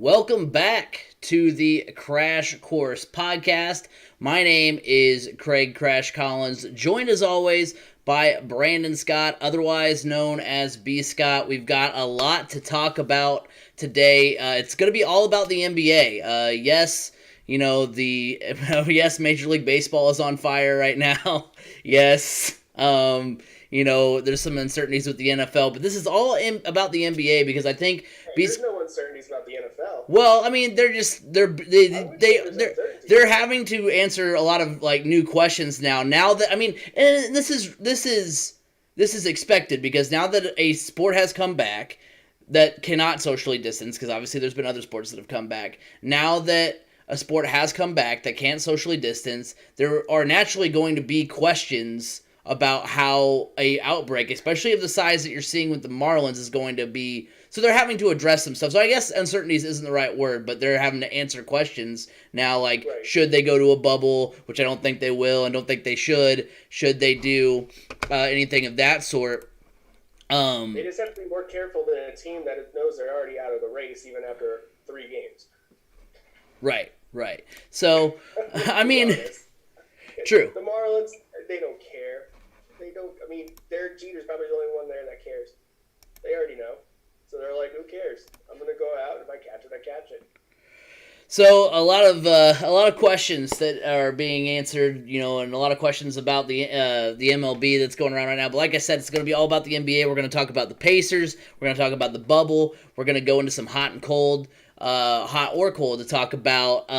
Welcome back to the Crash Course podcast. My name is Craig Crash Collins, joined as always by Brandon Scott, otherwise known as B. Scott. We've got a lot to talk about today. It's going to be all about the NBA. Yes, yes, Major League Baseball is on fire right now. Yes. There's some uncertainties with the NFL, but this is all about the NBA because I think there's no uncertainties about the NFL. Well, I mean, they're having to answer a lot of new questions now. Now that and this is expected because now that a sport has come back that cannot socially distance, because obviously there's been other sports that have come back. Now that a sport has come back that can't socially distance, there are naturally going to be questions about how a outbreak, especially of the size that you're seeing with the Marlins, is going to be. So they're having to address some stuff. So I guess uncertainties isn't the right word, but they're having to answer questions now, should they go to a bubble, which I don't think they will, and don't think they should. Should they do anything of that sort? They just have to be more careful than a team that knows they're already out of the race even after 3 games. Right. So, I mean, true. The Marlins, they don't care. Derek Jeter's probably the only one there that cares. They already know. So they're like, who cares? I'm going to go out. If I catch it, I catch it. So a lot of questions that are being answered, and a lot of questions about the MLB that's going around right now. But like I said, it's going to be all about the NBA. We're going to talk about the Pacers. We're going to talk about the bubble. We're going to go into some hot or cold to talk about,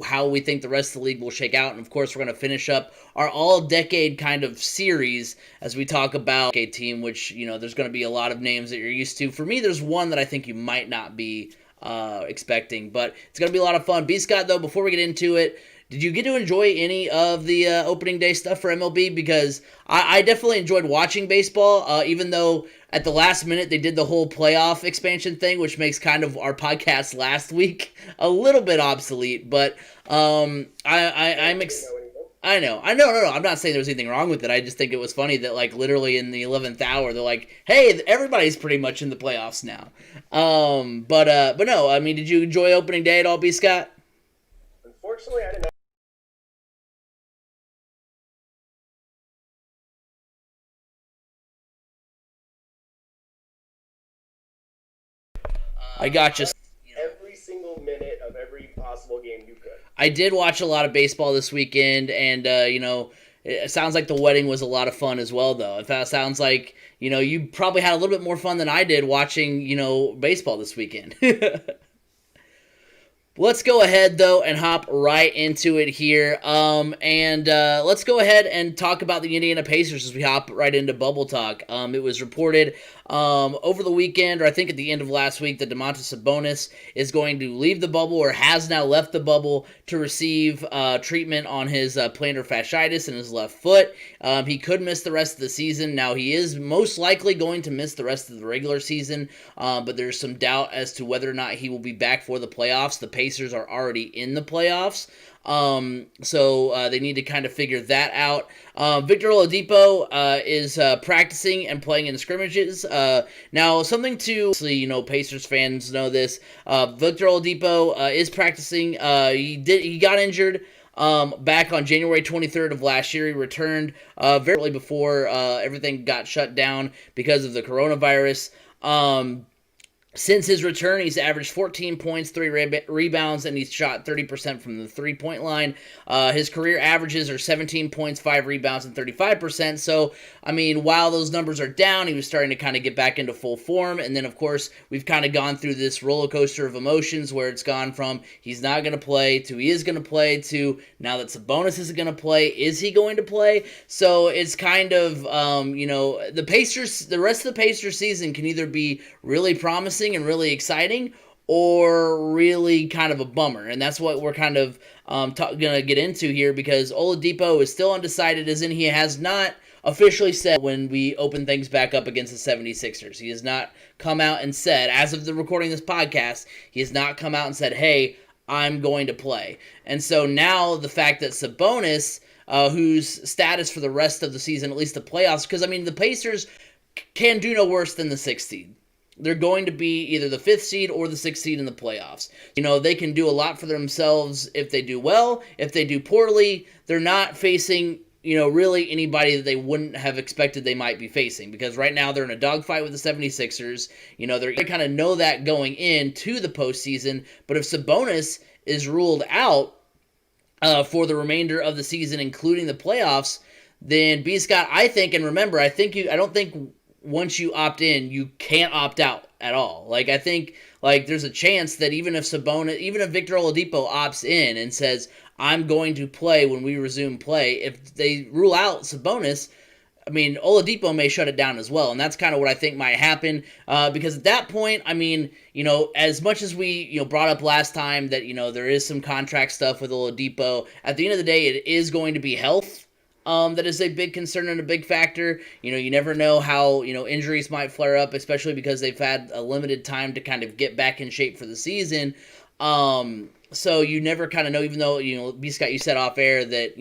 how we think the rest of the league will shake out. And, of course, we're going to finish up our all-decade kind of series as we talk about a team, which, there's going to be a lot of names that you're used to. For me, there's one that I think you might not be expecting, but it's going to be a lot of fun. B. Scott, though, before we get into it, did you get to enjoy any of the opening day stuff for MLB? Because I definitely enjoyed watching baseball, even though at the last minute they did the whole playoff expansion thing, which makes kind of our podcast last week a little bit obsolete. But I know. I'm not saying there's anything wrong with it. I just think it was funny that literally in the 11th hour they're like, "Hey, everybody's pretty much in the playoffs now." But no. Did you enjoy opening day at all, B. Scott? Unfortunately, I did not. I got you. Every single minute of every possible game you could. I did watch a lot of baseball this weekend, and it sounds like the wedding was a lot of fun as well, though. It sounds like you probably had a little bit more fun than I did watching baseball this weekend. Let's go ahead, though, and hop right into it here. Let's go ahead and talk about the Indiana Pacers as we hop right into bubble talk. It was reported over the weekend, or I think at the end of last week, that Domantas Sabonis is going to leave the bubble, or has now left the bubble, to receive treatment on his plantar fasciitis in his left foot. He could miss the rest of the season. Now, he is most likely going to miss the rest of the regular season, but there's some doubt as to whether or not he will be back for the playoffs. The Pacers are already in the playoffs, so they need to kind of figure that out. Victor Oladipo is practicing and playing in scrimmages. Now, something to, Pacers fans know this. Victor Oladipo is practicing. He got injured back on January 23rd of last year. He returned very early before everything got shut down because of the coronavirus. Since his return, he's averaged 14 points, 3 rebounds, and he's shot 30% from the three-point line. His career averages are 17 points, 5 rebounds, and 35%. So, while those numbers are down, he was starting to kind of get back into full form. And then, of course, we've kind of gone through this roller coaster of emotions where it's gone from he's not going to play to he is going to play to now that Sabonis isn't going to play, is he going to play? So it's kind of, the Pacers, the rest of the Pacers season can either be really promising and really exciting, or really kind of a bummer. And that's what we're kind of going to get into here, because Oladipo is still undecided, as in he has not officially said when we open things back up against the 76ers. He has not come out and said, as of the recording of this podcast, he has not come out and said, hey, I'm going to play. And so now the fact that Sabonis, whose status for the rest of the season, at least the playoffs, because, the Pacers can do no worse than the 6th seed. they're going to be either the 5th seed or the 6th seed in the playoffs. They can do a lot for themselves if they do well. If they do poorly, they're not facing, really anybody that they wouldn't have expected they might be facing, because right now they're in a dogfight with the 76ers. They're going to kind of know that going into the postseason, but if Sabonis is ruled out for the remainder of the season, including the playoffs, then B. Scott, I think, and remember, I don't think once you opt in, you can't opt out at all. I think there's a chance that even if Victor Oladipo opts in and says, I'm going to play when we resume play, if they rule out Sabonis, Oladipo may shut it down as well, and that's kind of what I think might happen, because at that point, as much as we, brought up last time that, there is some contract stuff with Oladipo, at the end of the day, it is going to be health that is a big concern and a big factor. You never know how, injuries might flare up, especially because they've had a limited time to kind of get back in shape for the season. So you never kind of know, even though, B. Scott, you said off air that,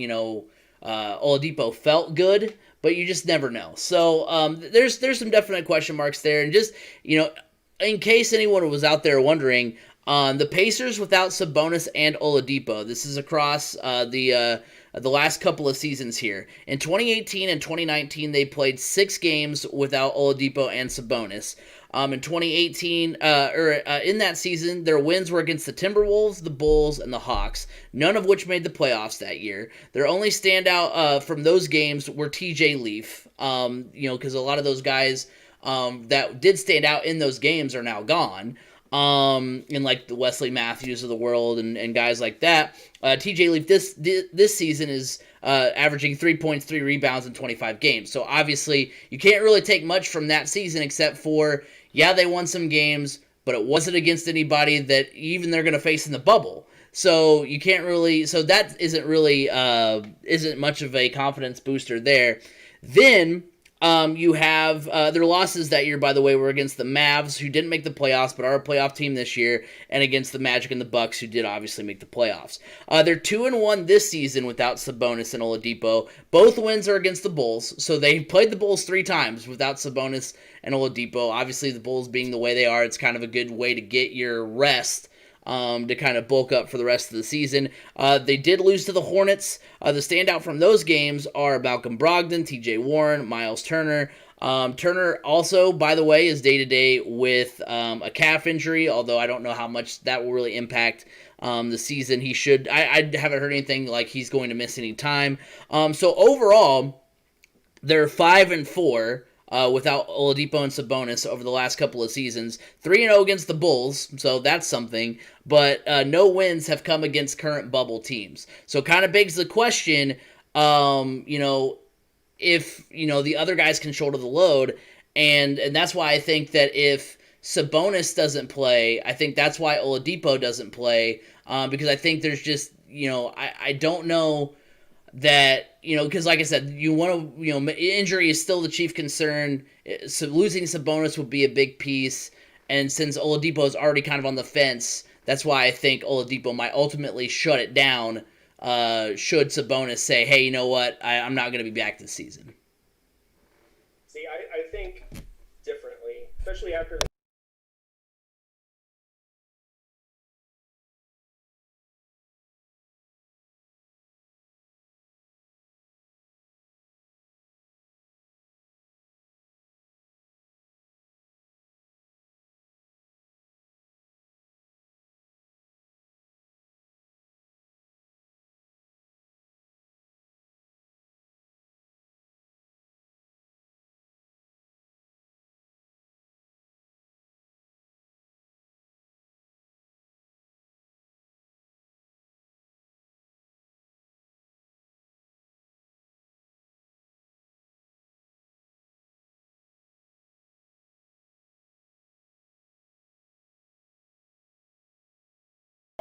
Oladipo felt good, but you just never know. So there's some definite question marks there. And just, in case anyone was out there wondering, the Pacers without Sabonis and Oladipo, this is across the last couple of seasons here. In 2018 and 2019, they played 6 games without Oladipo and Sabonis. In 2018, in that season, their wins were against the Timberwolves, the Bulls, and the Hawks, none of which made the playoffs that year. Their only standout from those games were TJ Leaf, because a lot of those guys that did stand out in those games are now gone. And like the Wesley Matthews of the world and guys like that. TJ Leaf this season is averaging 3 points, 3 rebounds in 25 games. So obviously you can't really take much from that season except for, yeah, they won some games, but it wasn't against anybody that even they're going to face in the bubble. So you can't really, so that isn't really, isn't much of a confidence booster there. Then you have their losses that year, by the way, were against the Mavs, who didn't make the playoffs but are a playoff team this year, and against the Magic and the Bucks, who did obviously make the playoffs. They're 2-1 this season without Sabonis and Oladipo. Both wins are against the Bulls, so they played the Bulls 3 times without Sabonis and Oladipo. Obviously, the Bulls being the way they are, it's kind of a good way to get your rest to kind of bulk up for the rest of the season. They did lose to the Hornets. The standout from those games are Malcolm Brogdon, TJ Warren, Miles Turner. Turner also, by the way, is day-to-day with a calf injury, although I don't know how much that will really impact the season. He should. I haven't heard anything like he's going to miss any time. So overall, they're 5-4. Without Oladipo and Sabonis over the last couple of seasons. 3-0 against the Bulls, so that's something. But no wins have come against current bubble teams. So kind of begs the question, if, the other guys can shoulder the load. And that's why I think that if Sabonis doesn't play, I think that's why Oladipo doesn't play. Because I think there's just, I don't know that, because like I said, you want to, injury is still the chief concern. So losing Sabonis would be a big piece. And since Oladipo is already kind of on the fence, that's why I think Oladipo might ultimately shut it down should Sabonis say, hey, you know what, I'm not going to be back this season. See, I think differently, especially after the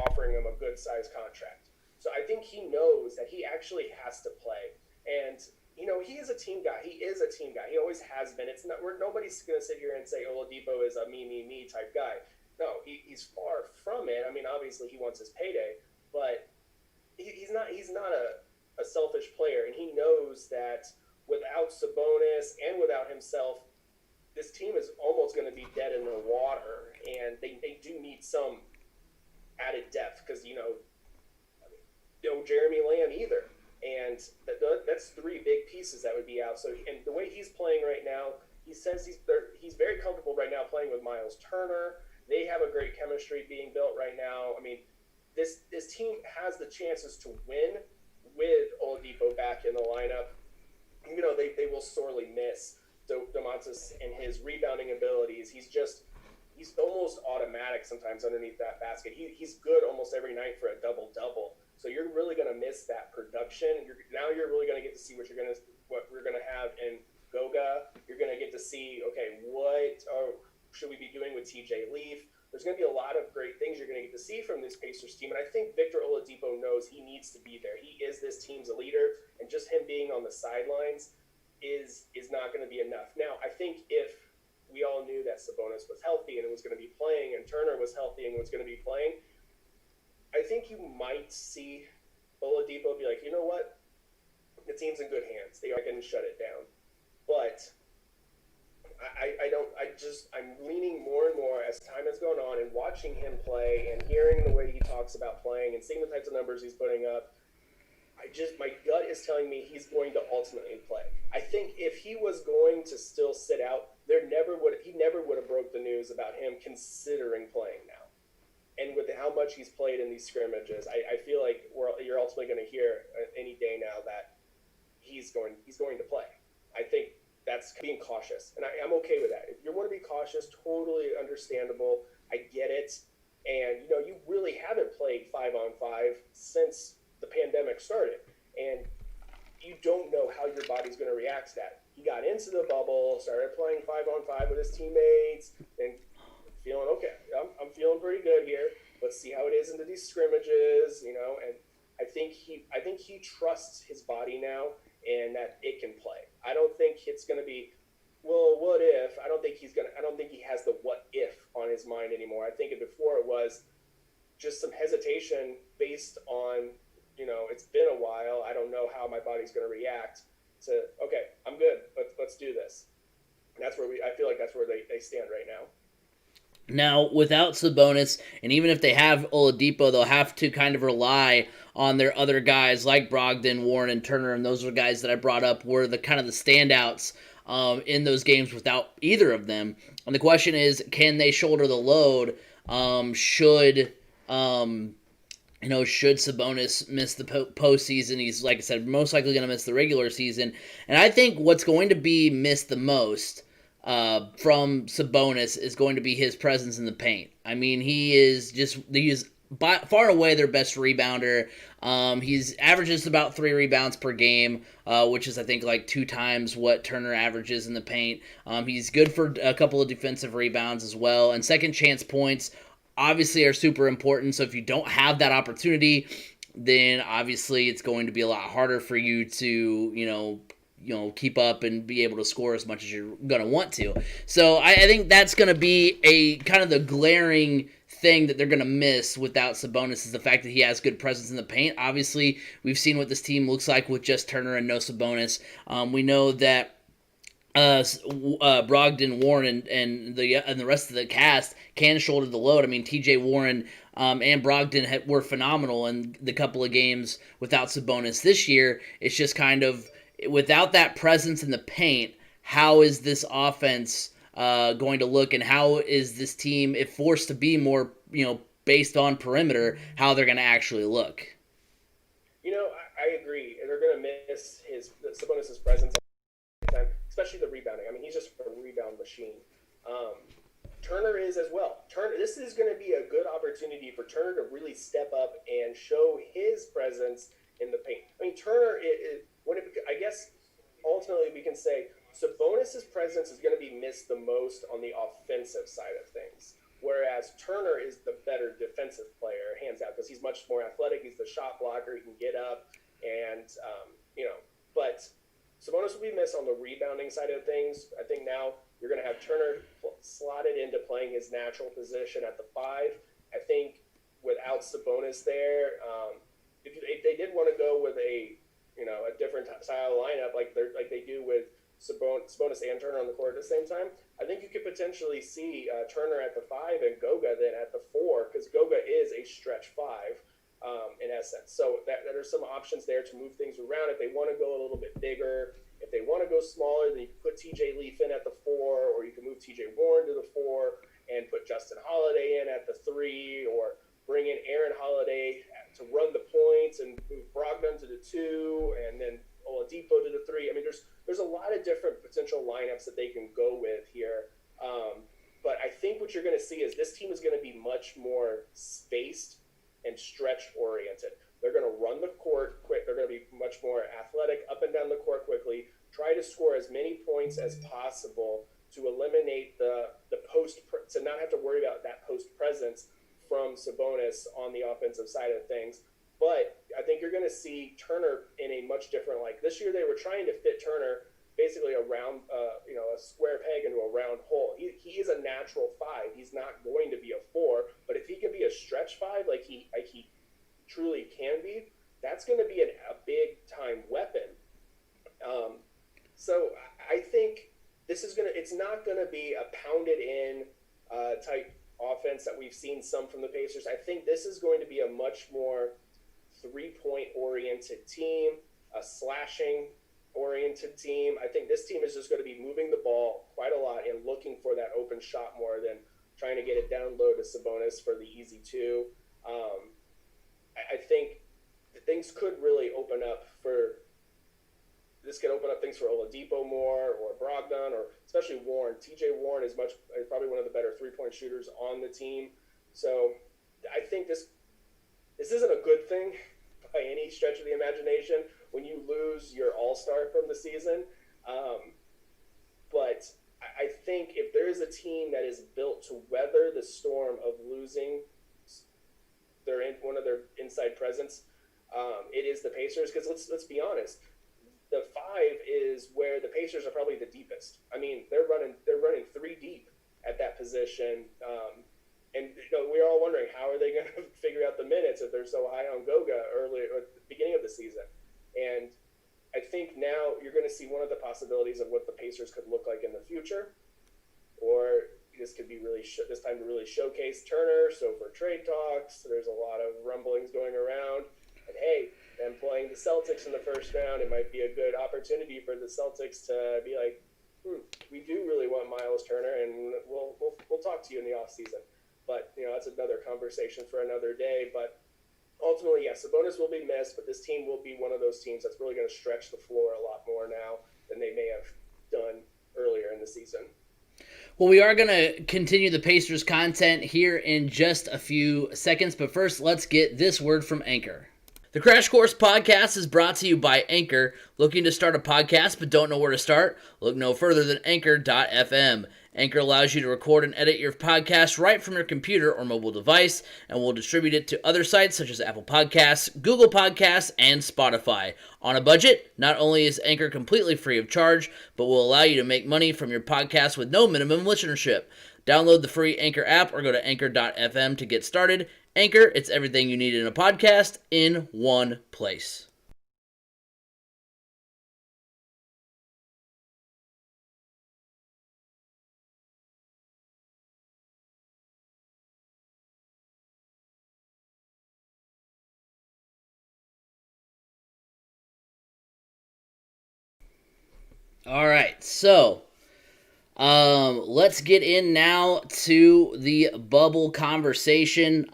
offering him a good sized contract. So I think he knows that he actually has to play. And, he is a team guy. He is a team guy. He always has been. It's not, nobody's going to sit here and say Oladipo is a me type guy. No, he's far from it. Obviously he wants his payday, but he's not a selfish player. And he knows that without Sabonis and without himself, this team is almost going to be dead in the water, and they do need some added depth because no Jeremy Lamb either, and that's three big pieces that would be out. So and the way he's playing right now, he says he's very comfortable right now playing with Miles Turner. They have a great chemistry being built right now. I mean, this team has the chances to win with Oladipo back in the lineup. They will sorely miss Domantas and his rebounding abilities. He's almost automatic sometimes underneath that basket. He's good almost every night for a double-double. So you're really going to miss that production. Now you're really going to get to see what we're going to have in Goga. You're going to get to see, okay, what should we be doing with TJ Leaf? There's going to be a lot of great things you're going to get to see from this Pacers team. And I think Victor Oladipo knows he needs to be there. He is this team's leader, and just him being on the sidelines is not going to be enough. Now, I think if we all knew that Sabonis was healthy and was going to be playing, and Turner was healthy and was going to be playing, I think you might see Oladipo be like, you know what? The team's in good hands. They are going to shut it down. But I'm leaning more and more as time has gone on and watching him play and hearing the way he talks about playing and seeing the types of numbers he's putting up. My gut is telling me he's going to ultimately play. I think if he was going to still sit out, he never would have broke the news about him considering playing now. And with how much he's played in these scrimmages, I feel like you're ultimately going to hear any day now that he's going to play. I think that's being cautious, and I'm okay with that. If you want to be cautious, totally understandable. I get it. And you really haven't played 5-on-5 since the pandemic started, and you don't know how your body's going to react to that. He got into the bubble, started playing 5-on-5 with his teammates, and feeling okay. I'm feeling pretty good here. Let's see how it is into these scrimmages, And I think he trusts his body now, and that it can play. I don't think it's going to be, well, what if? I don't think he has the what if on his mind anymore. I think before it was just some hesitation based on, it's been a while. I don't know how my body's going to react to, okay, I'm good. Let's do this. And that's where I feel like that's where they stand right now. Now, without Sabonis, and even if they have Oladipo, they'll have to kind of rely on their other guys like Brogdon, Warren, and Turner, and those are guys that I brought up were the kind of the standouts in those games without either of them. And the question is, can they shoulder the load? Should Sabonis miss the postseason? He's, like I said, most likely going to miss the regular season. And I think what's going to be missed the most from Sabonis is going to be his presence in the paint. I mean, he is by far and away their best rebounder. He's averages about 3 rebounds per game, which is I think like 2 times what Turner averages in the paint. He's good for a couple of defensive rebounds as well, and second chance points obviously are super important. So if you don't have that opportunity, then obviously it's going to be a lot harder for you to keep up and be able to score as much as you're going to want to. So I think that's going to be a kind of the glaring thing that they're going to miss without Sabonis is the fact that he has good presence in the paint. Obviously, we've seen what this team looks like with just Turner and no Sabonis. We know that Brogdon, Warren, and the rest of the cast can shoulder the load. I mean, T.J. Warren and Brogdon were phenomenal in the couple of games without Sabonis this year. It's just kind of without that presence in the paint, how is this offense going to look, and how is this team, if forced to be more, based on perimeter, how they're going to actually look? I agree. They're going to miss Sabonis' presence all the time, especially the rebounding. I mean, he's just a rebound machine. Turner is as well. This is going to be a good opportunity for Turner to really step up and show his presence in the paint. I mean, Turner, I guess ultimately we can say Sabonis' presence is going to be missed the most on the offensive side of things, whereas Turner is the better defensive player, hands out, because he's much more athletic. He's the shot blocker. He can get up, and but Sabonis will be missed on the rebounding side of things. I think now you're going to have Turner slotted into playing his natural position at the 5. I think without Sabonis there, if they did want to go with a different style lineup like they do with Sabonis and Turner on the court at the same time, I think you could potentially see Turner at the 5 and Goga then at the 4, because Goga is a stretch 5 in essence. So there are some options there to move things around if they want to go a little bit bigger. If they want to go smaller, then you can put TJ Leaf in at the 4, or you can move TJ Warren to the 4 and put Justin Holiday in at the 3, or bring in Aaron Holiday to run the points and move Brogdon to the 2, and then Oladipo to the 3. I mean, there's a lot of different potential lineups that they can go with here. But I think what you're going to see is this team is going to be much more spaced and stretch oriented. They're going to run the court quick. They're going to be much more athletic, up and down the court quickly, try to score as many points as possible to eliminate the post, to not have to worry about that post presence from Sabonis on the offensive side of things. But I think you're going to see Turner in a much different, like this year they were trying to fit Turner basically around, a square peg into a round hole. He is a natural 5. He's not going to be a 4, but if he can be a stretch 5, like he truly can be, that's going to be a big time weapon. So I think it's not going to be a pounded in type offense that we've seen some from the Pacers. I think this is going to be a much more 3-point oriented team, a slashing oriented team. I think this team is just going to be moving the ball quite a lot and looking for that open shot more than trying to get it down low to Sabonis for the easy 2. I think things could really open up for this could open up things for Oladipo more, or Brogdon, or especially Warren. TJ Warren is probably one of the better 3-point shooters on the team. So I think this isn't a good thing by any stretch of the imagination when you lose your all-star from the season. But I think if there is a team that is built to weather the storm of losing one of their inside presence, it is the Pacers. Because let's be honest, the 5 is where the Pacers are probably the deepest. I mean, they're running 3 deep at that position. And we're all wondering, how are they going to figure out the minutes if they're so high on Goga early or at the beginning of the season? And I think now you're going to see one of the possibilities of what the Pacers could look like in the future. Or this could be this time to really showcase Turner. So for trade talks, there's a lot of rumblings going around. And hey, them playing the Celtics in the first round, it might be a good opportunity for the Celtics to be like, we do really want Miles Turner, and we'll talk to you in the offseason. But, that's another conversation for another day. But ultimately, yes, Sabonis will be missed, but this team will be one of those teams that's really going to stretch the floor a lot more now than they may have done earlier in the season. Well, we are going to continue the Pacers content here in just a few seconds, but first, let's get this word from Anchor. The Crash Course Podcast is brought to you by Anchor. Looking to start a podcast but don't know where to start? Look no further than Anchor.fm. Anchor allows you to record and edit your podcast right from your computer or mobile device, and will distribute it to other sites such as Apple Podcasts, Google Podcasts, and Spotify. On a budget, not only is Anchor completely free of charge, but will allow you to make money from your podcast with no minimum listenership. Download the free Anchor app or go to Anchor.fm to get started. Anchor, it's everything you need in a podcast in one place. All right, so let's get in now to the bubble conversation.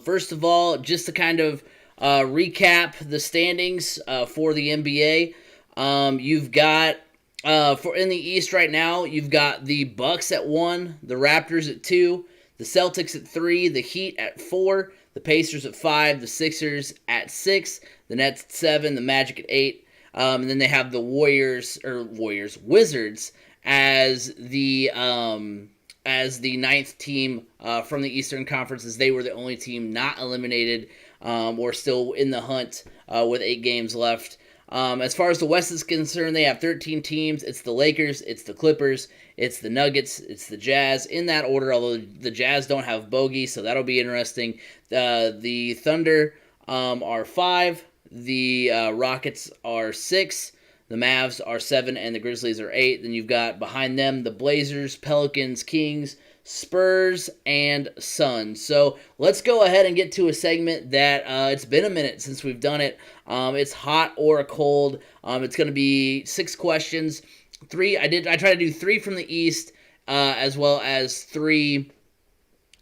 First of all, just to kind of recap the standings for the NBA. You've got for in the East right now, you've got the Bucks at 1, the Raptors at 2, the Celtics at 3, the Heat at 4, the Pacers at 5, the Sixers at 6, the Nets at 7, the Magic at 8. And then they have the Wizards as the ninth team from the Eastern Conference, as they were the only team not eliminated or still in the hunt with 8 games left. As far as the West is concerned, they have 13 teams. It's the Lakers, it's the Clippers, it's the Nuggets, it's the Jazz, in that order, although the Jazz don't have Bogey, so that'll be interesting. The Thunder are 5. The Rockets are 6. The Mavs are 7, and the Grizzlies are 8. Then you've got behind them the Blazers, Pelicans, Kings, Spurs, and Suns. So let's go ahead and get to a segment that it's been a minute since we've done it. It's hot or cold. It's going to be 6 questions. I try to do 3 from the East, as well as 3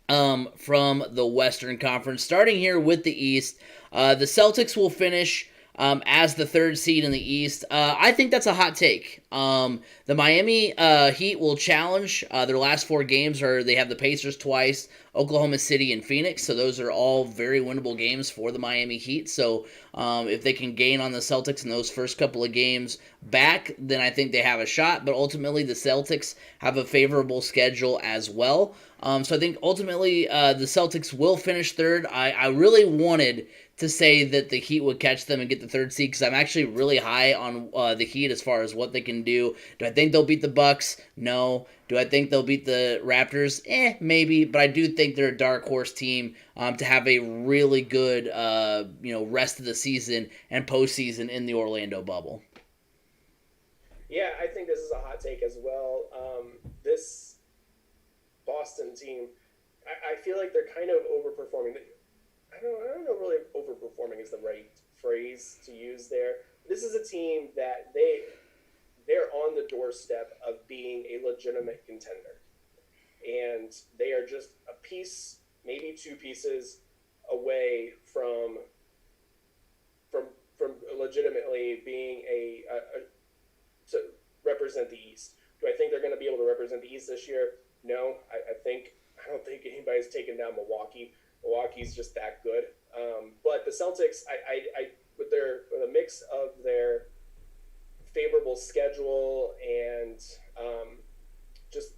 from the Western Conference. Starting here with the East, the Celtics will finish as the 3rd seed in the East. I think that's a hot take. The Miami Heat will challenge. Their last 4 games they have the Pacers twice, Oklahoma City, and Phoenix. So those are all very winnable games for the Miami Heat. So if they can gain on the Celtics in those first couple of games back, then I think they have a shot. But ultimately, the Celtics have a favorable schedule as well. So I think ultimately the Celtics will finish 3rd. I really wanted to say that the Heat would catch them and get the 3rd seed because I'm actually really high on the Heat as far as what they can do. Do I think they'll beat the Bucks? No. Do I think they'll beat the Raptors? Maybe. But I do think they're a dark horse team to have a really good rest of the season and postseason in the Orlando bubble. Yeah, I think this is a hot take as well. This Boston team, I feel like they're kind of overperforming. I don't know really if overperforming is the right phrase to use there. This is a team that they're on the doorstep of being a legitimate contender. And they are just a piece, maybe 2 pieces away from legitimately being to represent the East. Do I think they're going to be able to represent the East this year? No. I don't think anybody's taken down Milwaukee. Milwaukee's just that good. But the Celtics, I with a mix of their favorable schedule and just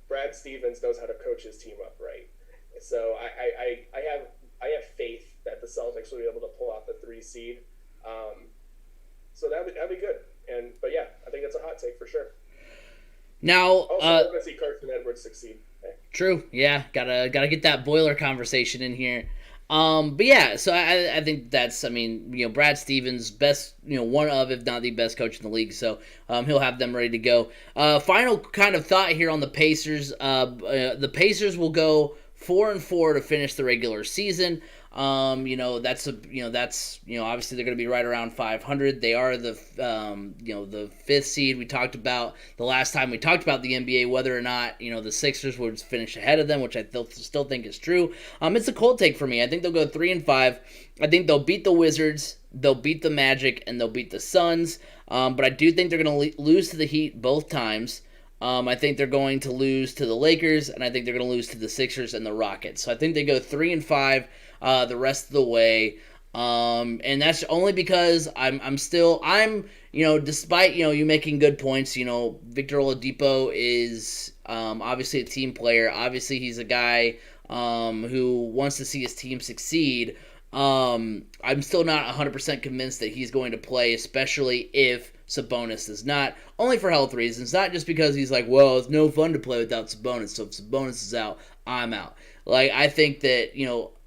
Brad Stevens knows how to coach his team up right. So I have faith that the Celtics will be able to pull out the 3 seed. So that'd be good. But yeah, I think that's a hot take for sure. Now, also, I want to see Carson Edwards succeed. Hey. True. Yeah, gotta get that boiler conversation in here. But yeah, so I think that's, Brad Stevens, best, one of, if not the best coach in the league. So he'll have them ready to go. Final kind of thought here on the Pacers. The Pacers will go 4-4 to finish the regular season. That's obviously they're going to be right around 500. They are the 5th seed. We talked about the last time we talked about the NBA, whether or not, the Sixers would finish ahead of them, which I still think is true. It's a cold take for me. I think they'll go 3-5. I think they'll beat the Wizards, they'll beat the Magic, and they'll beat the Suns. But I do think they're going to lose to the Heat both times. I think they're going to lose to the Lakers, and I think they're going to lose to the Sixers and the Rockets. So I think they go 3-5 the rest of the way. And that's only because despite, you making good points, Victor Oladipo is obviously a team player. Obviously, he's a guy who wants to see his team succeed. I'm still not 100% convinced that he's going to play, especially if Sabonis does not. Only for health reasons, not just because he's like, well, it's no fun to play without Sabonis, so if Sabonis is out, I'm out. Like, I think that,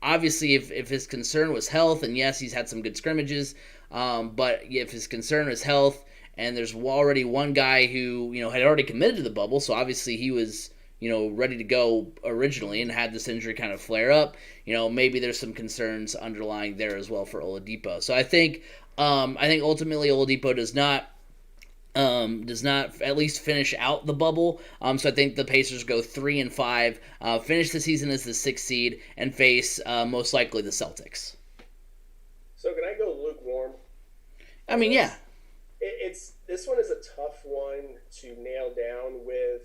obviously if his concern was health, and yes, he's had some good scrimmages, but if his concern is health, and there's already one guy who, had already committed to the bubble, so obviously he was, ready to go originally and had this injury kind of flare up, maybe there's some concerns underlying there as well for Oladipo. So I think ultimately Oladipo does not at least finish out the bubble. So I think the Pacers go 3-5, finish the season as the 6th seed, and face most likely the Celtics. So can I go lukewarm? Yeah. This one is a tough one to nail down with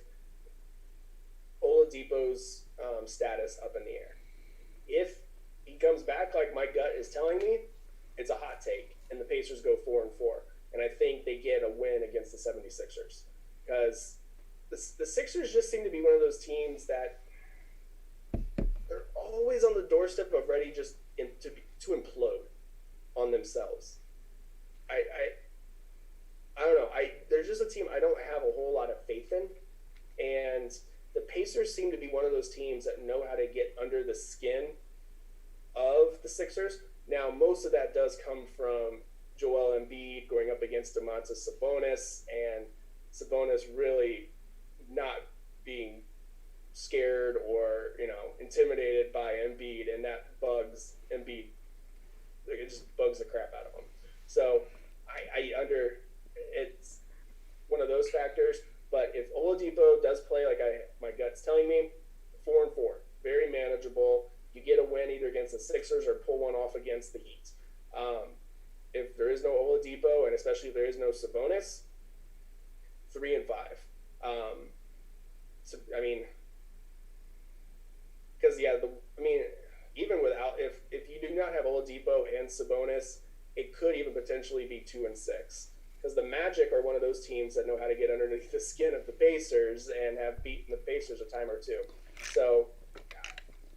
Oladipo's status up in the air. If he comes back like my gut is telling me, it's a hot take, and the Pacers go 4-4. And I think they get a win against the 76ers. Because the Sixers just seem to be one of those teams that they're always on the doorstep of ready to implode on themselves. I don't know. There's just a team I don't have a whole lot of faith in. And the Pacers seem to be one of those teams that know how to get under the skin of the Sixers. Now, most of that does come from Joel Embiid going up against Domantas Sabonis, and Sabonis really not being scared or intimidated by Embiid, and that bugs Embiid. Like, it just bugs the crap out of him. So it's one of those factors. But if Oladipo does play like my gut's telling me, 4-4, very manageable. You get a win either against the Sixers or pull one off against the Heat. If there is no Oladipo, and especially if there is no Sabonis, 3-5. So I mean, because even without if you do not have Oladipo and Sabonis, it could even potentially be 2-6. Because the Magic are one of those teams that know how to get underneath the skin of the Pacers and have beaten the Pacers a time or two. So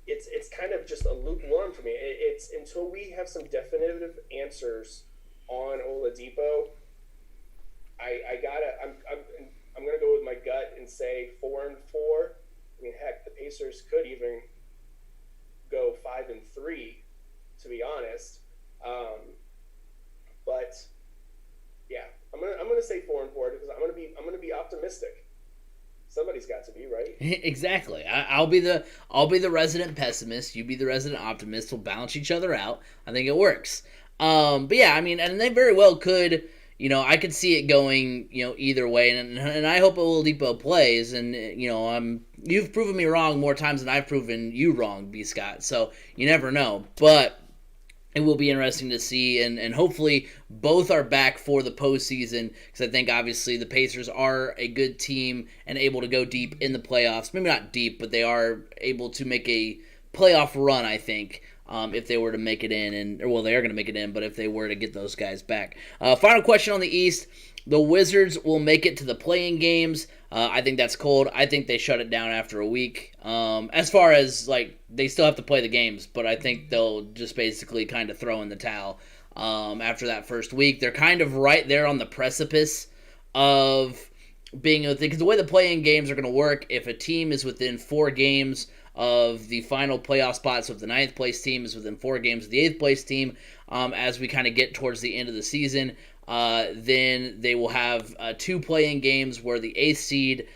it's kind of just a lukewarm for me. It's until we have some definitive answers on Oladipo, I'm gonna go with my gut and say 4-4. I mean, heck, the Pacers could even go 5-3, to be honest. But yeah, I'm gonna say 4-4 because I'm gonna be optimistic. Somebody's got to be, right? Exactly. I'll be the resident pessimist. You be the resident optimist. We'll balance each other out. I think it works. But yeah, I mean, and they very well could. I could see it going, either way, and I hope Oladipo plays. And you've proven me wrong more times than I've proven you wrong, B. Scott. So you never know, but it will be interesting to see, and hopefully both are back for the postseason, because I think obviously the Pacers are a good team and able to go deep in the playoffs. Maybe not deep, but they are able to make a playoff run, I think, if they were to make it in. They are going to make it in, but if they were to get those guys back. Final question on the East. The Wizards will make it to the play-in games. I think that's cold. I think they shut it down after a week. As far as, they still have to play the games, but I think they'll just basically kind of throw in the towel after that first week. They're kind of right there on the precipice of being a thing. Because the way the play-in games are going to work, if a team is within 4 games of the final playoff spot, so if the 9th place team is within 4 games of the 8th place team, as we kind of get towards the end of the season, then they will have 2 play-in games where the 8th seed,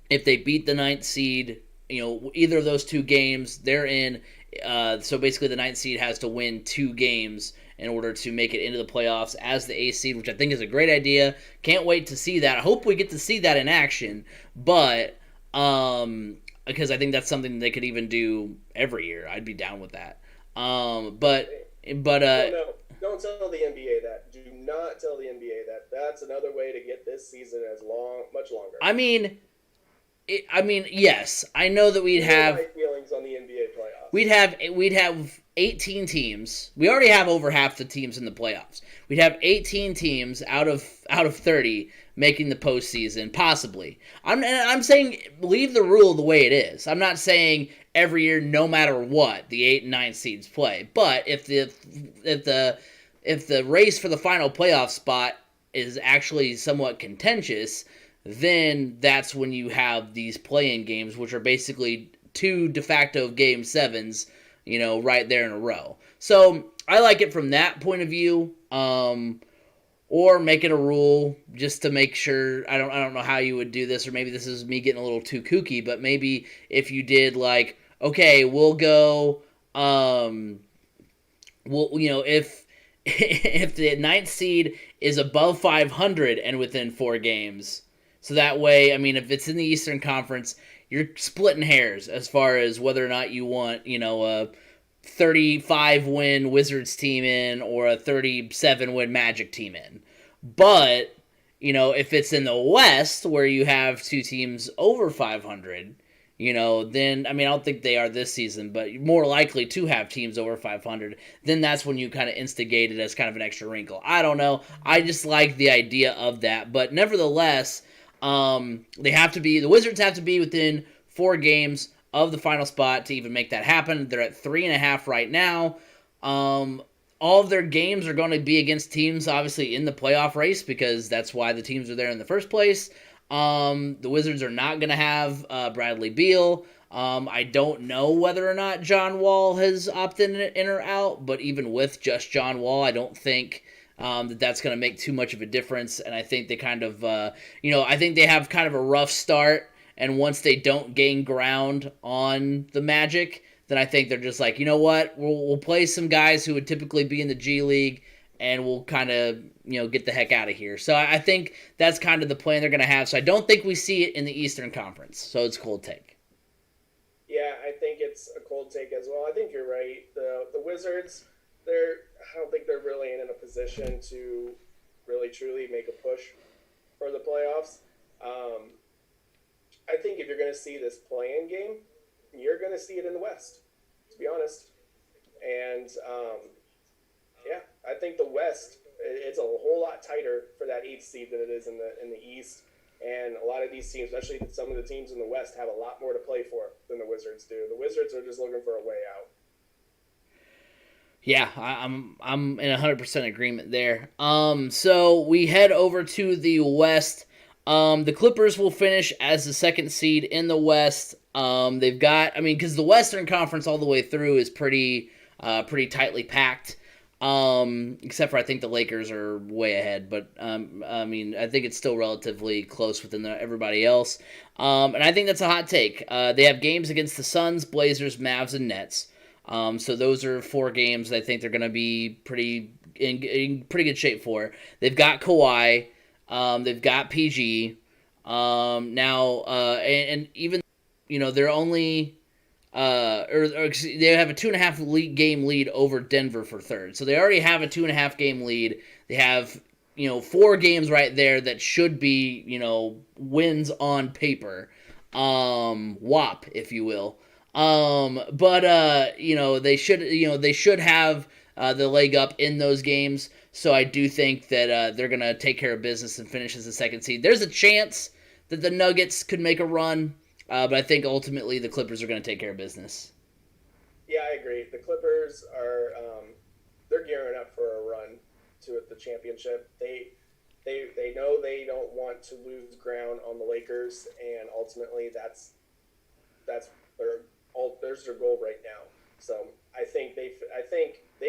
if they beat the 9th seed, either of those 2 games, they're in. So basically the 9th seed has to win 2 games in order to make it into the playoffs as the 8th seed, which I think is a great idea. Can't wait to see that. I hope we get to see that in action, but because I think that's something they could even do every year. I'd be down with that. Don't tell the NBA that. Do not tell the NBA that. That's another way to get this season much longer. I mean, yes, I know that we'd have my feelings on the NBA playoffs. We'd have 18 teams. We already have over half the teams in the playoffs. We'd have 18 teams out of 30 making the postseason, possibly. I'm saying leave the rule the way it is. I'm not saying every year, no matter what, the 8 and 9 seeds play. But if the race for the final playoff spot is actually somewhat contentious, then that's when you have these play-in games, which are basically 2 de facto game 7s, right there in a row. So I like it from that point of view. Or make it a rule just to make sure. I don't know how you would do this, or maybe this is me getting a little too kooky, but maybe if you did okay, we'll go, if the 9th seed is above 500 and within 4 games, so that way, if it's in the Eastern Conference, you're splitting hairs as far as whether or not you want, a 35-win Wizards team in or a 37-win Magic team in. But, if it's in the West where you have 2 teams over 500, then, I don't think they are this season, but more likely to have teams over 500, then that's when you kind of instigate it as kind of an extra wrinkle. I don't know. I just like the idea of that. But nevertheless, the Wizards have to be within 4 games of the final spot to even make that happen. They're at 3.5 right now. All of their games are going to be against teams, obviously, in the playoff race, because that's why the teams are there in the first place. The Wizards are not going to have Bradley Beal. I don't know whether or not John Wall has opted in or out, but even with just John Wall, I don't think that's going to make too much of a difference. And I think they kind of, I think they have kind of a rough start. And once they don't gain ground on the Magic, then I think they're just like, you know what, we'll play some guys who would typically be in the G League, and we'll kind of, get the heck out of here. So I think that's kind of the plan they're going to have. So I don't think we see it in the Eastern Conference. So it's a cold take. Yeah, I think it's a cold take as well. I think you're right. The Wizards, I don't think they're really in a position to really truly make a push for the playoffs. I think if you're going to see this play-in game, you're going to see it in the West, to be honest. And I think the West, it's a whole lot tighter for that 8th seed than it is in the East. And a lot of these teams, especially some of the teams in the West, have a lot more to play for than the Wizards do. The Wizards are just looking for a way out. Yeah, I'm in 100% agreement there. So we head over to the West. The Clippers will finish as the 2nd seed in the West. They've got, because the Western Conference all the way through is pretty tightly packed. Except for I think the Lakers are way ahead, but I think it's still relatively close within everybody else. And I think that's a hot take. They have games against the Suns, Blazers, Mavs, and Nets. So those are 4 games I think they're going to be in pretty good shape for. They've got Kawhi, they've got PG. And even they're only. They have a 2.5 game lead over Denver for 3rd. So they already have a 2.5 game lead. They have, 4 games right there that should be, wins on paper. WAP, if you will. They should have the leg up in those games. So I do think that they're going to take care of business and finish as the 2nd seed. There's a chance that the Nuggets could make a run. But I think ultimately the Clippers are going to take care of business. Yeah, I agree. The Clippers are they're gearing up for a run to the championship. They know they don't want to lose ground on the Lakers, and ultimately there's their goal right now. So I think they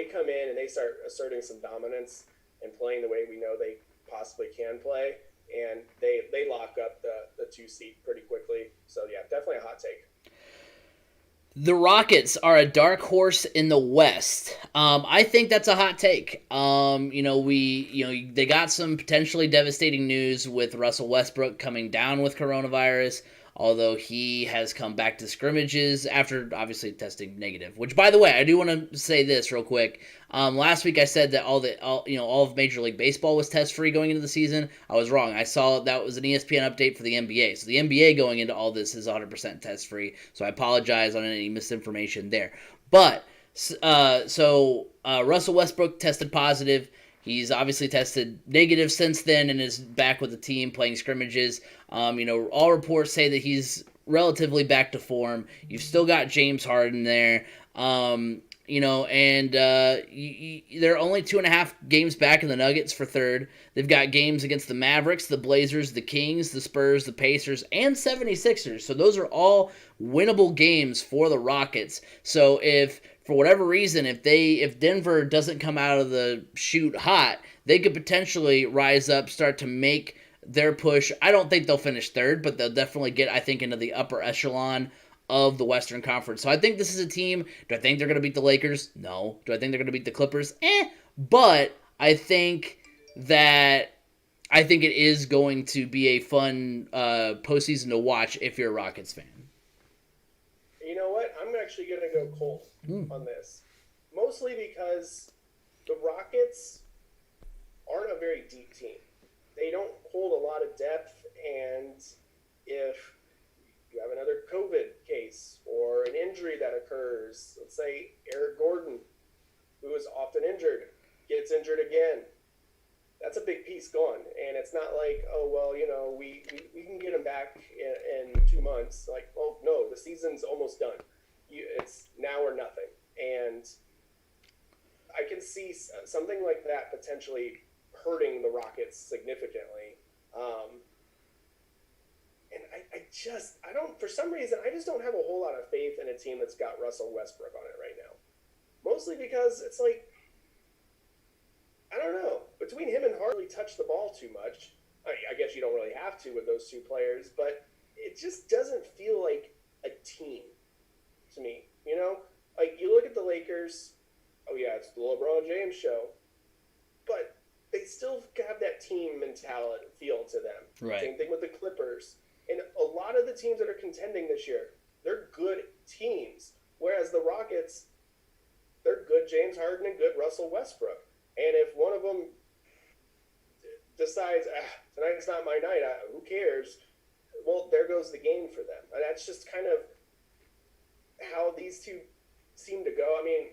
come in and they start asserting some dominance and playing the way we know they possibly can play. And they lock up the 2 seed pretty quickly. So, yeah, definitely a hot take. The Rockets are a dark horse in the West. I think that's a hot take. They got some potentially devastating news with Russell Westbrook coming down with coronavirus, although he has come back to scrimmages after obviously testing negative. Which, by the way, I do want to say this real quick. Last week I said that all of Major League Baseball was test free going into the season. I was wrong. I saw that was an ESPN update for the NBA. So the NBA going into all this is 100% test free. So I apologize on any misinformation there. But Russell Westbrook tested positive. He's obviously tested negative since then and is back with the team playing scrimmages. All reports say that he's relatively back to form. You've still got James Harden there. They're only 2.5 games back in the Nuggets for 3rd. They've got games against the Mavericks, the Blazers, the Kings, the Spurs, the Pacers, and 76ers. So those are all winnable games for the Rockets. So if for whatever reason, if Denver doesn't come out of the chute hot, they could potentially rise up, start to make their push. I don't think they'll finish 3rd, but they'll definitely get, I think, into the upper echelon of the Western Conference. So I think this is a team. Do I think they're going to beat the Lakers? No. Do I think they're going to beat the Clippers? But I think it is going to be a fun postseason to watch if you're a Rockets fan. You know what? I'm actually going to go cold on this. Mostly because the Rockets aren't a very deep team. They don't hold a lot of depth, and if you have another COVID case or an injury that occurs, let's say Eric Gordon, who is often injured, gets injured again, that's a big piece gone. And it's not like, we can get him back in 2 months. Like, oh, no, the season's almost done. It's now or nothing. And I can see something like that potentially hurting the Rockets significantly. And I I don't, for some reason, I just don't have a whole lot of faith in a team that's got Russell Westbrook on it right now. Mostly because it's like, I don't know. Between him and Harley touch the ball too much. I guess you don't really have to with those two players, but it just doesn't feel like a team to me. You know? Like, you look at the Lakers, oh yeah, it's the LeBron James show, but they still have that team mentality feel to them. Right. Same thing with the Clippers. And a lot of the teams that are contending this year, they're good teams. Whereas the Rockets, they're good James Harden and good Russell Westbrook. And if one of them decides, tonight's not my night, who cares? Well, there goes the game for them. And that's just kind of how these two seem to go. I mean,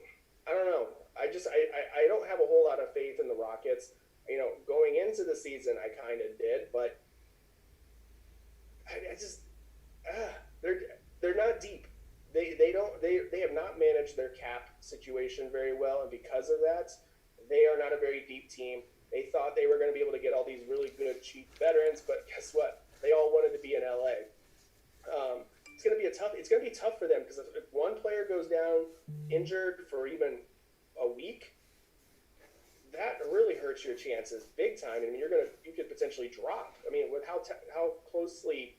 I don't know. I don't have a whole lot of faith in the Rockets. You know, going into the season, I kind of did, but I just they're not deep. They have not managed their cap situation very well, and because of that, they are not a very deep team. They thought they were going to be able to get all these really good, cheap veterans, but guess what? They all wanted to be in LA. It's going to be tough for them because if one player goes down injured for even a week, that really hurts your chances big time. I mean, you could potentially drop. I mean, with how closely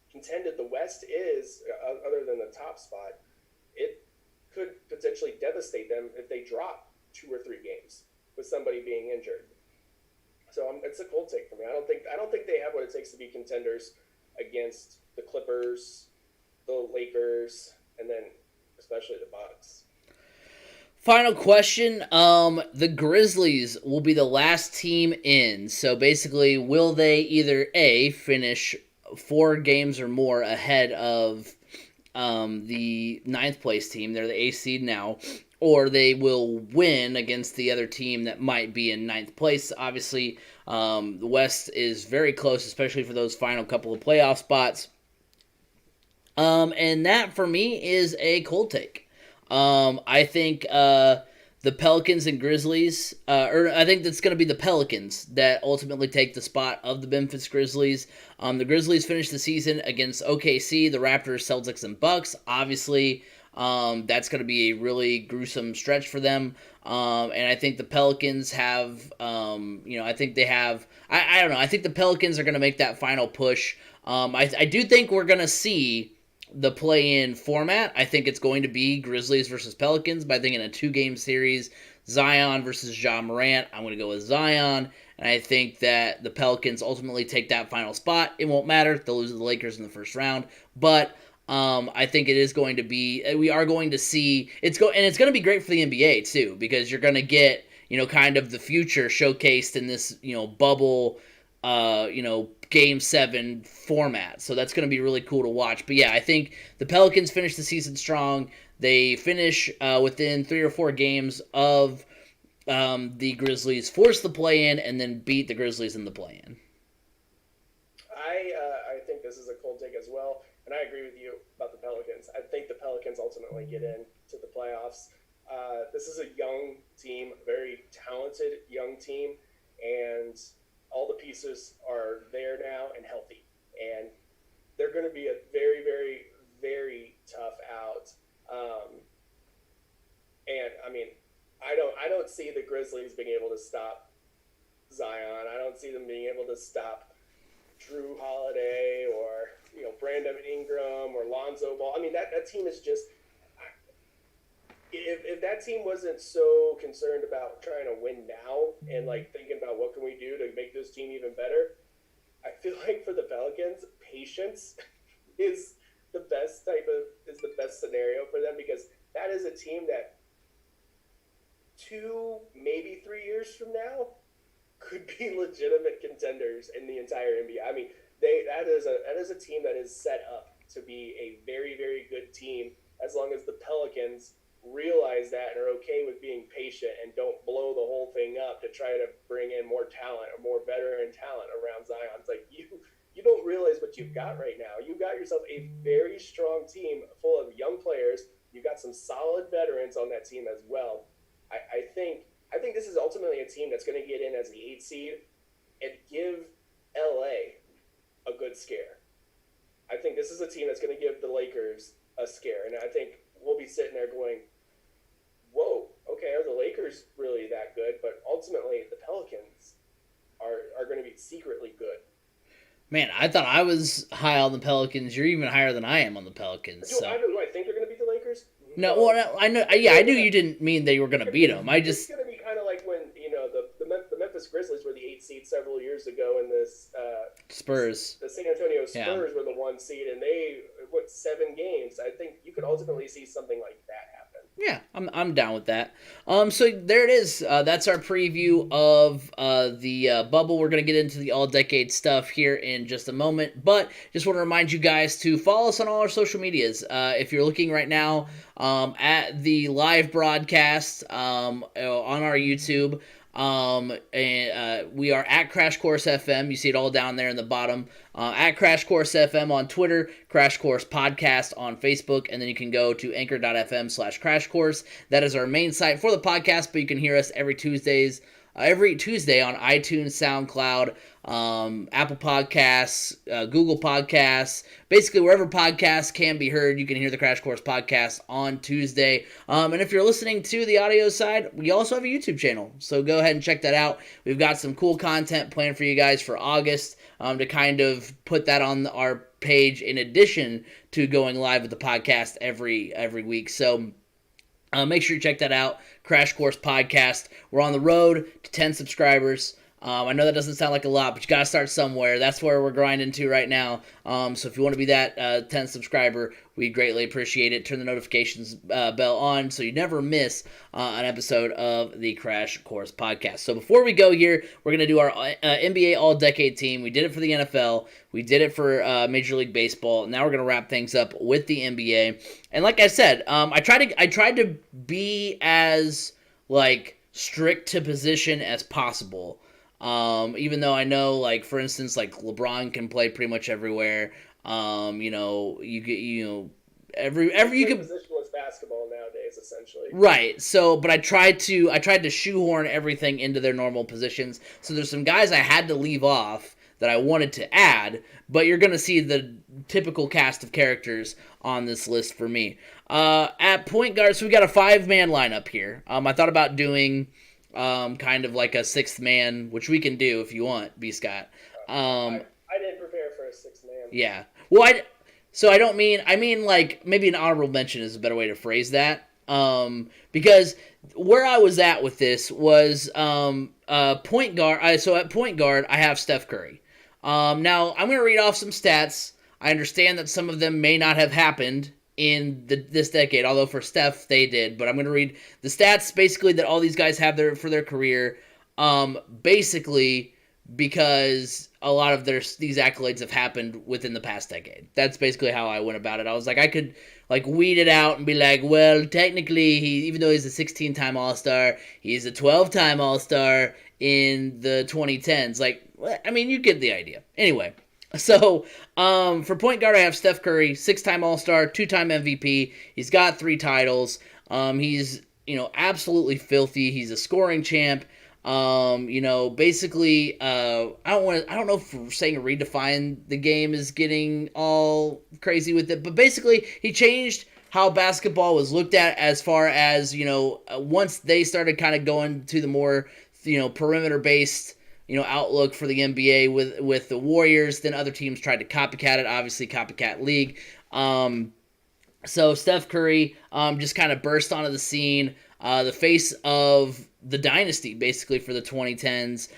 contended the West is, other than the top spot, it could potentially devastate them if they drop 2 or 3 games with somebody being injured. So it's a cold take for me. I don't think they have what it takes to be contenders against the Clippers, the Lakers, and then especially the Bucks. Final question. The Grizzlies will be the last team in. So basically, will they either A, finish 4 games or more ahead of the 9th place team, they're the 8th seed now, or they will win against the other team that might be in 9th place. Obviously, the West is very close, especially for those final couple of playoff spots. And that, for me, is a cold take. I think the Pelicans and Grizzlies, or I think that's going to be the Pelicans that ultimately take the spot of the Memphis Grizzlies. The Grizzlies finished the season against OKC, the Raptors, Celtics, and Bucks. Obviously, that's going to be a really gruesome stretch for them. And I think the Pelicans have, I think they have, I don't know, I think the Pelicans are going to make that final push. I do think we're going to see the play-in format. I think it's going to be Grizzlies versus Pelicans, but I think in a 2-game series, Zion versus Ja Morant, I'm going to go with Zion, and I think that the Pelicans ultimately take that final spot. It won't matter. They'll lose to the Lakers in the first round, but I think it is going to be, we are going to see, and it's going to be great for the NBA too, because you're going to get, kind of the future showcased in this, bubble, Game 7 format. So that's going to be really cool to watch. But yeah, I think the Pelicans finish the season strong. They finish within 3 or 4 games of the Grizzlies, force the play-in, and then beat the Grizzlies in the play-in. I think this is a cold take as well, and I agree with you about the Pelicans. I think the Pelicans ultimately get into the playoffs. This is a young team, very talented young team, and all the pieces are there now and healthy. And they're going to be a very, very, very tough out. And, I mean, I don't see the Grizzlies being able to stop Zion. I don't see them being able to stop Drew Holiday or, Brandon Ingram or Lonzo Ball. I mean, that team is just... If that team wasn't so concerned about trying to win now and thinking about what can we do to make this team even better, I feel like for the Pelicans, patience is the best scenario for them, because that is a team that 2, maybe 3 years from now could be legitimate contenders in the entire NBA. I mean, that is a team that is set up to be a very, very good team, as long as the Pelicans realize that and are okay with being patient and don't blow the whole thing up to try to bring in more talent or more veteran talent around Zion. It's like you don't realize what you've got right now. You've got yourself a very strong team full of young players. You've got some solid veterans on that team as well. I think this is ultimately a team that's going to get in as the 8th seed and give LA a good scare. think this is a team that's going to give the Lakers a scare. And I think we'll be sitting there going, whoa, okay, are the Lakers really that good? But ultimately, the Pelicans are going to be secretly good. Man, I thought I was high on the Pelicans. You're even higher than I am on the Pelicans. So. I think they're going to beat the Lakers? No, well, I know. Yeah, I knew you didn't mean they were going to beat them. It's going to be kind of like when the Memphis Grizzlies were the 8th seed several years ago, and this Spurs, the San Antonio Spurs were the 1 seed, and they won 7 games. I think you could ultimately see something like that happen. Yeah, I'm down with that. So there it is. That's our preview of the bubble. We're going to get into the all-decade stuff here in just a moment, but just want to remind you guys to follow us on all our social medias. If you're looking right now at the live broadcast on our YouTube, and we are at Crash Course FM. You see it all down there in the bottom. At Crash Course FM on Twitter, Crash Course Podcast on Facebook, and then you can go to anchor.fm/Crash Course. That is our main site for the podcast, but you can hear us every Tuesday on iTunes, SoundCloud, Apple Podcasts, Google Podcasts, basically wherever podcasts can be heard, you can hear the Crash Course Podcast on Tuesday. And if you're listening to the audio side, we also have a YouTube channel, so go ahead and check that out. We've got some cool content planned for you guys for August to kind of put that on our page in addition to going live with the podcast every week. So make sure you check that out, Crash Course Podcast. We're on the road to 10 subscribers. I know that doesn't sound like a lot, but you got to start somewhere. That's where we're grinding to right now. So if you want to be that 10th subscriber, we greatly appreciate it. Turn the notifications bell on so you never miss an episode of the Crash Course Podcast. So before we go here, we're going to do our NBA All-Decade team. We did it for the NFL. We did it for Major League Baseball. Now we're going to wrap things up with the NBA. And like I said, I tried to be as strict to position as possible. Even though I know, for instance, LeBron can play pretty much everywhere. Every you can positionless basketball nowadays, essentially. Right. So, but I tried to shoehorn everything into their normal positions. So there's some guys I had to leave off that I wanted to add, but you're gonna see the typical cast of characters on this list for me. At point guard, so we got a 5-man lineup here. I thought about doing kind of like a 6th man, which we can do if you want, B. Scott. I didn't prepare for a 6th man. Yeah. Well, I mean maybe an honorable mention is a better way to phrase that. Because where I was at with this was point guard. So at point guard, I have Steph Curry. Now I'm going to read off some stats. I understand that some of them may not have happened in this decade, although for Steph they did. But I'm going to read the stats basically that all these guys have for their career, basically because a lot of these accolades have happened within the past decade. That's basically how I went about it. I was like, I could weed it out and be like, well, technically, even though he's a 16-time All-Star, he's a 12-time All-Star in the 2010s. You get the idea. Anyway. So, for point guard, I have Steph Curry, 6-time All-Star, 2-time MVP. He's got 3 titles. He's, absolutely filthy. He's a scoring champ. Basically, I don't know if saying redefine the game is getting all crazy with it, but basically, he changed how basketball was looked at as far as, once they started kind of going to the more, perimeter-based outlook for the NBA with the Warriors. Then other teams tried to copycat it, obviously copycat league. So Steph Curry just kind of burst onto the scene, the face of the dynasty basically for the 2010s.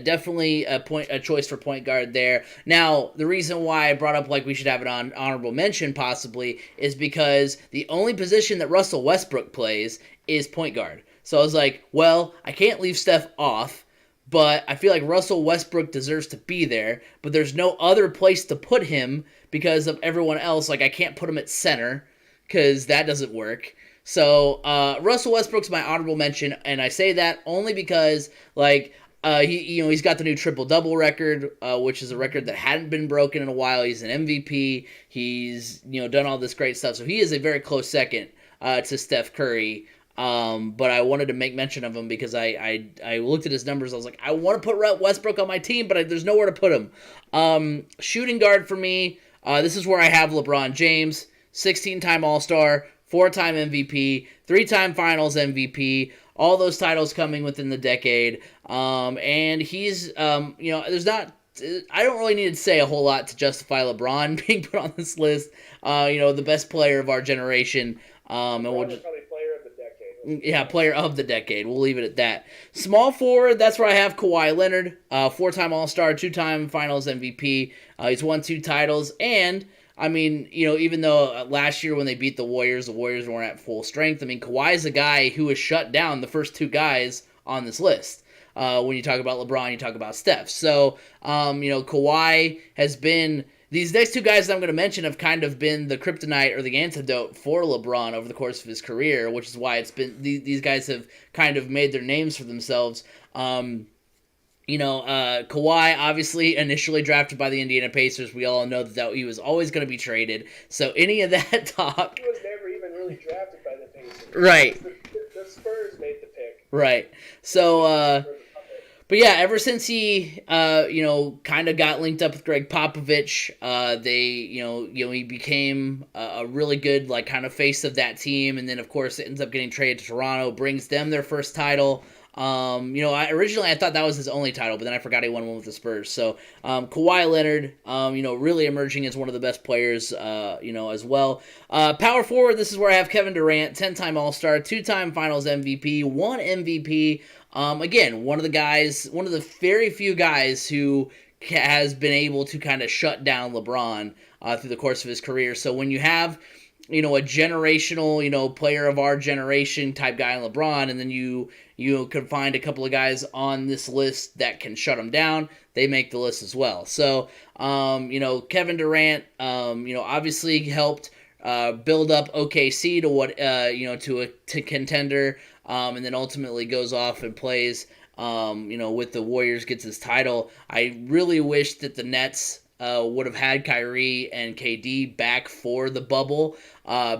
Definitely a choice for point guard there. Now, the reason why I brought up we should have it on honorable mention possibly is because the only position that Russell Westbrook plays is point guard. So I was like, well, I can't leave Steph off, but I feel like Russell Westbrook deserves to be there, but there's no other place to put him because of everyone else. I can't put him at center because that doesn't work. So Russell Westbrook's my honorable mention, and I say that only because he's got the new triple-double record, which is a record that hadn't been broken in a while. He's an MVP. He's done all this great stuff. So he is a very close second to Steph Curry. But I wanted to make mention of him because I looked at his numbers. I was like, I want to put Westbrook on my team, but there's nowhere to put him. Shooting guard for me, this is where I have LeBron James, 16-time All-Star, 4-time MVP, 3-time Finals MVP, all those titles coming within the decade. And he's, there's not, I don't really need to say a whole lot to justify LeBron being put on this list. The best player of our generation. And we'll just, probably player of the decade. yeah, player of the decade. We'll leave it at that. Small forward, that's where I have Kawhi Leonard, 4-time All-Star, 2-time Finals MVP. He's won 2 titles, and I mean, even though last year when they beat the Warriors weren't at full strength. I mean, Kawhi's a guy who has shut down the first 2 guys on this list. When you talk about LeBron, you talk about Steph. So, Kawhi has been. These next 2 guys that I'm going to mention have kind of been the kryptonite or the antidote for LeBron over the course of his career, which is why it's been these guys have kind of made their names for themselves. Kawhi, obviously initially drafted by the Indiana Pacers. We all know that he was always going to be traded. So any of that talk... He was never even really drafted by the Pacers. Right. The Spurs made the pick. Right. So... But yeah, ever since he, kind of got linked up with Greg Popovich, he became a really good, kind of face of that team. And then, of course, it ends up getting traded to Toronto, brings them their first title. Originally I thought that was his only title, but then I forgot he won one with the Spurs. So, Kawhi Leonard, really emerging as one of the best players, as well. Power forward, this is where I have Kevin Durant, 10-time All-Star, 2-time Finals MVP, 1 MVP. Again, one of the very few guys who has been able to kind of shut down LeBron through the course of his career. So when you have, a generational, player of our generation type guy in LeBron, and then you could find a couple of guys on this list that can shut him down, they make the list as well. So, Kevin Durant, obviously helped build up OKC to what, to contender. And then ultimately goes off and plays, with the Warriors, gets his title. I really wish that the Nets would have had Kyrie and KD back for the bubble,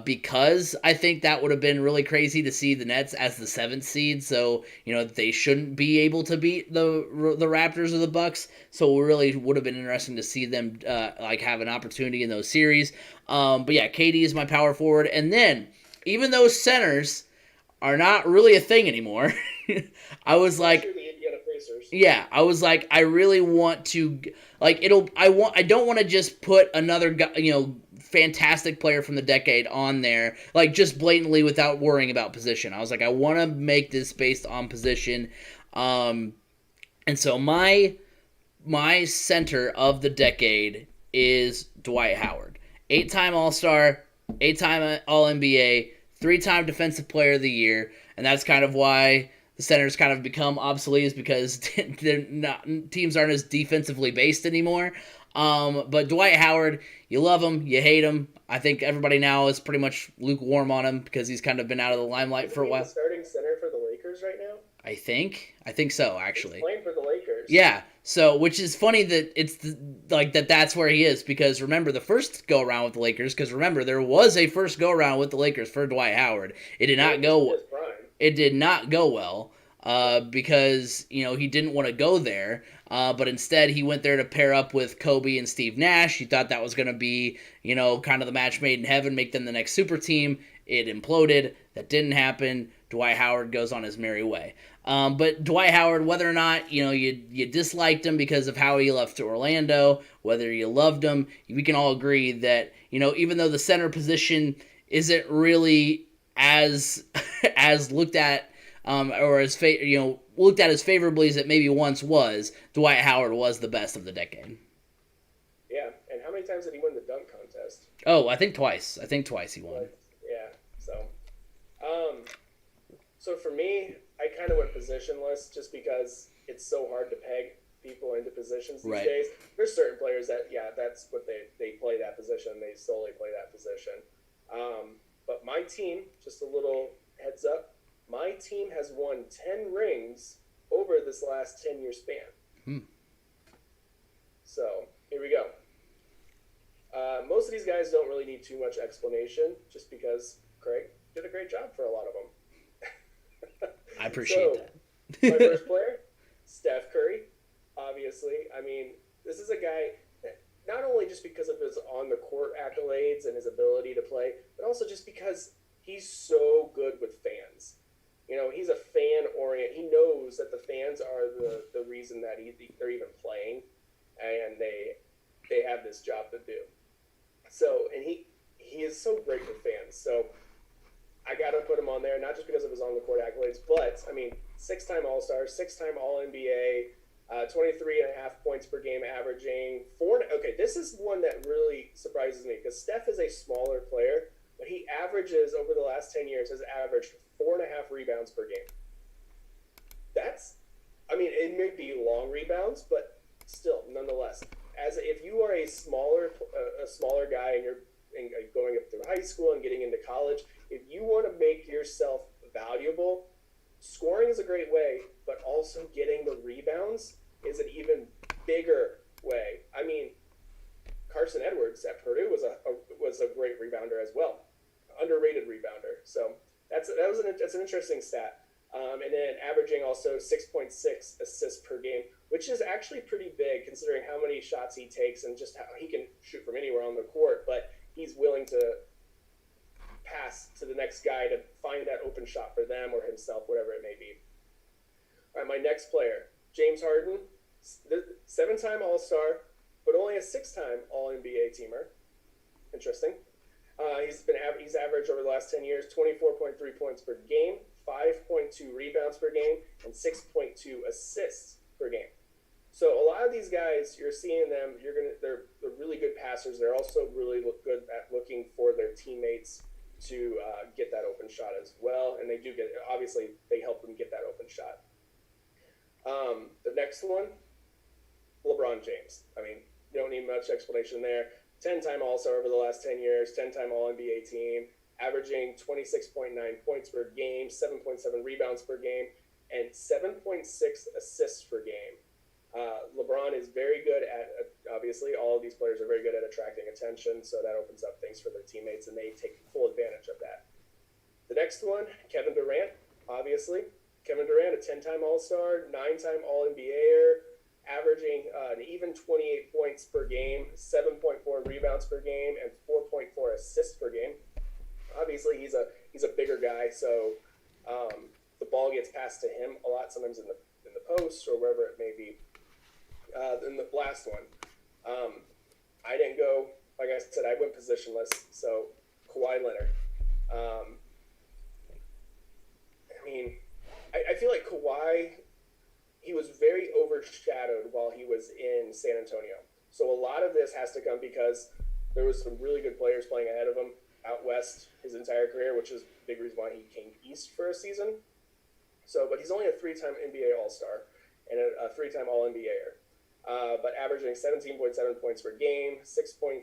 because I think that would have been really crazy to see the Nets as the 7th seed. So, they shouldn't be able to beat the Raptors or the Bucks. So it really would have been interesting to see them have an opportunity in those series. But yeah, KD is my power forward. And then, even those centers are not really a thing anymore. I was like, yeah, I was like, I really want to, I don't want to just put another guy, fantastic player from the decade on there, just blatantly without worrying about position. I was like, I want to make this based on position. And so my center of the decade is Dwight Howard. 8-time All-Star, 8-time All-NBA, 3-time Defensive Player of the Year, and that's kind of why the centers kind of become obsolete, is because teams aren't as defensively based anymore. But Dwight Howard, you love him, you hate him. I think everybody now is pretty much lukewarm on him because he's kind of been out of the limelight for a while. Starting center for the Lakers right now? I think so, actually. He's playing for the Lakers. Yeah. So, which is funny that it's that's where he is, because remember the first go around with the Lakers, because remember there was a first go around with the Lakers for Dwight Howard. It did not go. It did not go well, because he didn't want to go there, but instead he went there to pair up with Kobe and Steve Nash. He thought that was going to be kind of the match made in heaven, make them the next super team. It imploded. That didn't happen. Dwight Howard goes on his merry way. But Dwight Howard, whether or not you disliked him because of how he left to Orlando, whether you loved him, we can all agree that even though the center position isn't really as looked at or as looked at as favorably as it maybe once was, Dwight Howard was the best of the decade. Yeah, and how many times did he win the dunk contest? Oh, I think twice. He won. Yeah, so. So for me, I kind of went positionless just because it's so hard to peg people into positions these days. There's certain players that, that's what they play that position. They solely play that position. But my team, just a little heads up, my team has won 10 rings over this last 10-year span. So here we go. Most of these guys don't really need too much explanation, just because Craig did a great job for a lot of them. I appreciate So, that. my first player, Steph Curry, obviously. I mean, this is a guy that not only just because of his on the court accolades and his ability to play, but also just because he's so good with fans. You know, he's a fan orient. He knows that the fans are the reason that they're even playing, and they have this job to do. So, and he is so great with fans. So I got to put him on there, not just because of his on the court accolades, but I mean, 6-time All Star, 6-time All NBA, 23 and a half points per game averaging. Okay, this is one that really surprises me because Steph is a smaller player, but he averages over the last 10 years has averaged 4.5 rebounds per game. That's, I mean, it may be long rebounds, but still, nonetheless, as if you are a smaller guy and you're going up through high school and getting into college, if you want to make yourself valuable, scoring is a great way, but also getting the rebounds is an even bigger way. I mean, Carson Edwards at Purdue was a great rebounder as well, underrated rebounder. So that's an interesting stat. And then averaging also 6.6 assists per game, which is actually pretty big considering how many shots he takes and just how he can shoot from anywhere on the court. But he's willing to pass to the next guy to find that open shot for them or himself, whatever it may be. All right, my next player, James Harden, 7-time All-Star, but only a 6-time All-NBA teamer. Interesting. He's averaged over the last 10 years 24.3 points per game, 5.2 rebounds per game, and 6.2 assists per game. So a lot of these guys, you're seeing them. They're really good passers. They're also really good at looking for their teammates to get that open shot as well, and they do get. Obviously, they help them get that open shot. The next one, LeBron James. I mean, you don't need much explanation there. 10-time All-Star over the last 10 years, 10-time All-NBA team, averaging 26.9 points per game, 7.7 rebounds per game, and 7.6 assists per game. LeBron is very good at, obviously, all of these players are very good at attracting attention, so that opens up things for their teammates, and they take full advantage of that. The next one, Kevin Durant, obviously. Kevin Durant, a 10-time All-Star, 9-time All-NBAer, averaging an even 28 points per game, 7.4 rebounds per game, and 4.4 assists per game. Obviously, he's a bigger guy, so the ball gets passed to him a lot, sometimes in the post or wherever it may be. Then the last one, I didn't go, like I said, I went positionless, so Kawhi Leonard. I mean, I feel like Kawhi, he was very overshadowed while he was in San Antonio. So a lot of this has to come because there was some really good players playing ahead of him out west his entire career, which is a big reason why he came east for a season. So, but he's only a 3-time NBA All-Star and a 3-time All-NBAer. But averaging 17.7 points per game, 6.3